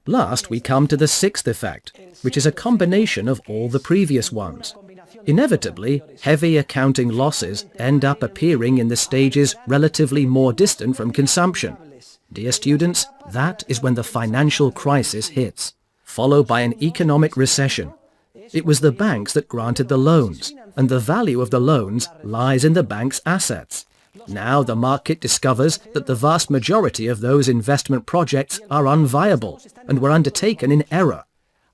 Last, we come to the sixth effect, which is a combination of all the previous ones. Inevitably, heavy accounting losses end up appearing in the stages relatively more distant from consumption. Dear students, that is when the financial crisis hits, followed by an economic recession. It was the banks that granted the loans, and the value of the loans lies in the bank's assets. Now the market discovers that the vast majority of those investment projects are unviable and were undertaken in error.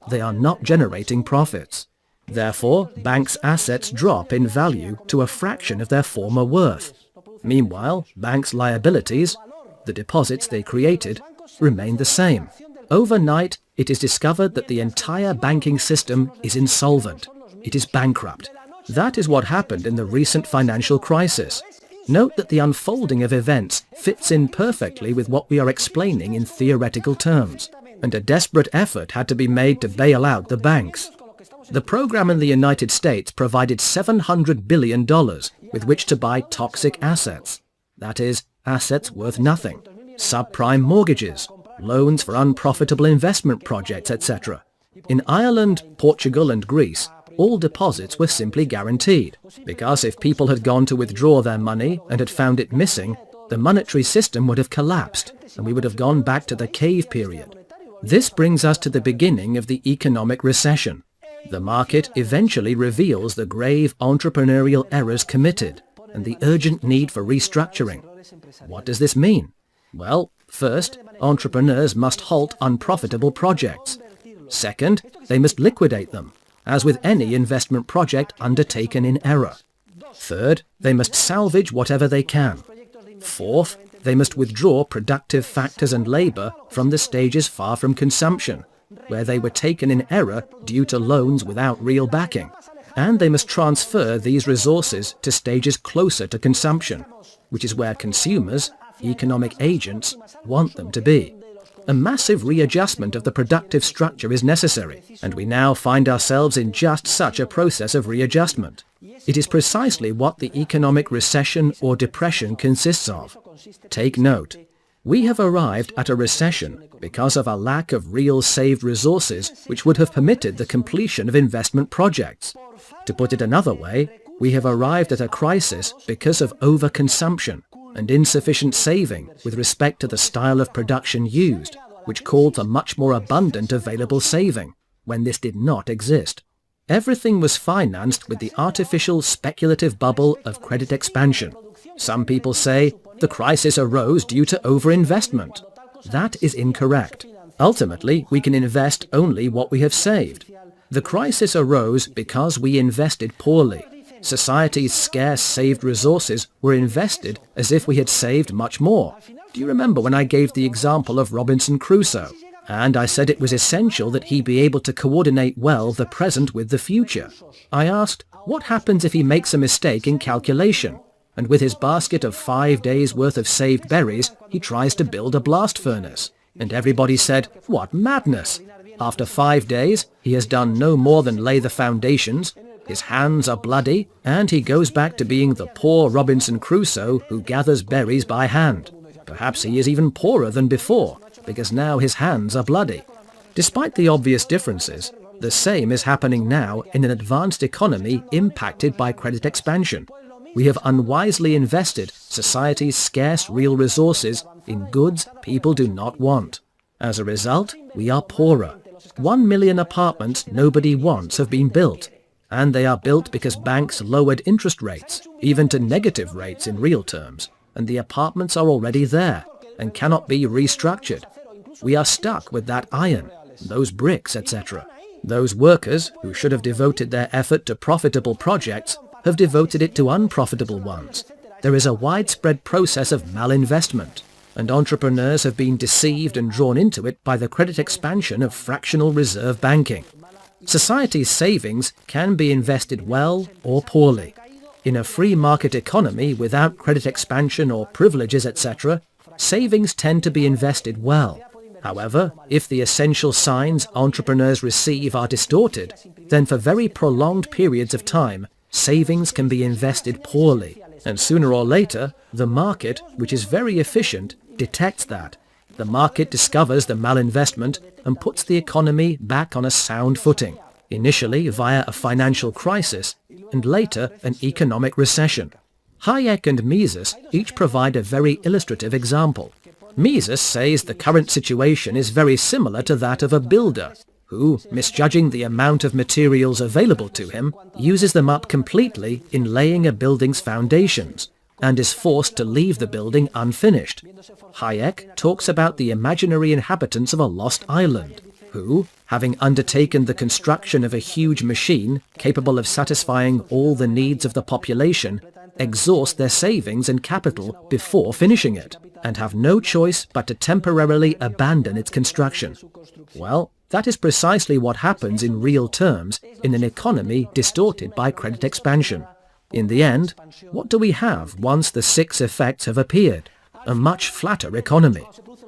They are not generating profits. Therefore, banks' assets drop in value to a fraction of their former worth. Meanwhile, banks' liabilities, the deposits they created, remain the same. Overnight, it is discovered that the entire banking system is insolvent. It is bankrupt. That is what happened in the recent financial crisis. Note that the unfolding of events fits in perfectly with what we are explaining in theoretical terms, and a desperate effort had to be made to bail out the banks. The program in the United States provided $700 billion with which to buy toxic assets. That is, assets worth nothing. Subprime mortgages, loans for unprofitable investment projects, etc. In Ireland, Portugal and Greece, all deposits were simply guaranteed, because if people had gone to withdraw their money and had found it missing, the monetary system would have collapsed and we would have gone back to the cave period. This brings us to the beginning of the economic recession. The market eventually reveals the grave entrepreneurial errors committed and the urgent need for restructuring. What does this mean? Well, first, entrepreneurs must halt unprofitable projects. Second, they must liquidate them, as with any investment project undertaken in error. Third, they must salvage whatever they can. Fourth, they must withdraw productive factors and labour from the stages far from consumption, where they were taken in error due to loans without real backing. And they must transfer these resources to stages closer to consumption, which is where consumers, economic agents, want them to be. A massive readjustment of the productive structure is necessary, and we now find ourselves in just such a process of readjustment. It is precisely what the economic recession or depression consists of. Take note. We have arrived at a recession because of a lack of real saved resources which would have permitted the completion of investment projects. To put it another way, we have arrived at a crisis because of overconsumption and insufficient saving with respect to the style of production used, which called for much more abundant available saving, when this did not exist. Everything was financed with the artificial speculative bubble of credit expansion. Some people say the crisis arose due to overinvestment. That is incorrect. Ultimately, we can invest only what we have saved. The crisis arose because we invested poorly. Society's scarce saved resources were invested as if we had saved much more. Do you remember when I gave the example of Robinson Crusoe? And I said it was essential that he be able to coordinate well the present with the future. I asked, what happens if he makes a mistake in calculation? And with his basket of 5 days' worth of saved berries, he tries to build a blast furnace. And everybody said, what madness! After 5 days, he has done no more than lay the foundations. His hands are bloody, and he goes back to being the poor Robinson Crusoe who gathers berries by hand. Perhaps he is even poorer than before, because now his hands are bloody. Despite the obvious differences, the same is happening now in an advanced economy impacted by credit expansion. We have unwisely invested society's scarce real resources in goods people do not want. As a result, we are poorer. 1 million apartments nobody wants have been built. And they are built because banks lowered interest rates, even to negative rates in real terms, and the apartments are already there and cannot be restructured. We are stuck with that iron, those bricks, etc. Those workers, who should have devoted their effort to profitable projects, have devoted it to unprofitable ones. There is a widespread process of malinvestment, and entrepreneurs have been deceived and drawn into it by the credit expansion of fractional reserve banking. Society's savings can be invested well or poorly. In a free market economy without credit expansion or privileges, etc., savings tend to be invested well. However, if the essential signs entrepreneurs receive are distorted, then for very prolonged periods of time, savings can be invested poorly. And sooner or later, the market, which is very efficient, detects that. the market discovers the malinvestment and puts the economy back on a sound footing, initially via a financial crisis and later an economic recession. Hayek and Mises each provide a very illustrative example. Mises says the current situation is very similar to that of a builder who, misjudging the amount of materials available to him, uses them up completely in laying a building's foundations and is forced to leave the building unfinished. Hayek talks about the imaginary inhabitants of a lost island who, having undertaken the construction of a huge machine capable of satisfying all the needs of the population, exhaust their savings and capital before finishing it, and have no choice but to temporarily abandon its construction. Well, that is precisely what happens in real terms in an economy distorted by credit expansion. In the end, what do we have once the 6 effects have appeared? A much flatter economy.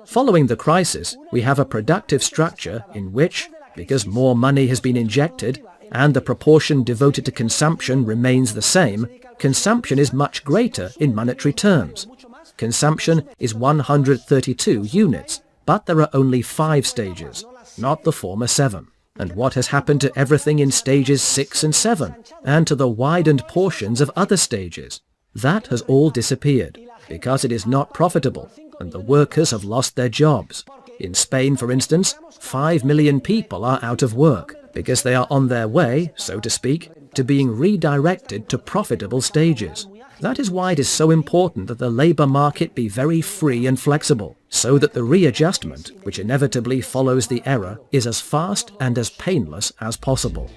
Following the crisis, we have a productive structure in which, because more money has been injected and the proportion devoted to consumption remains the same, consumption is much greater in monetary terms. Consumption is 132 units, but there are only 5 stages, not the former 7. And what has happened to everything in stages 6 and 7, and to the widened portions of other stages? That has all disappeared, because it is not profitable, and the workers have lost their jobs. In Spain, for instance, 5 million people are out of work, because they are on their way, so to speak, to being redirected to profitable stages. That is why it is so important that the labour market be very free and flexible, so that the readjustment, which inevitably follows the error, is as fast and as painless as possible.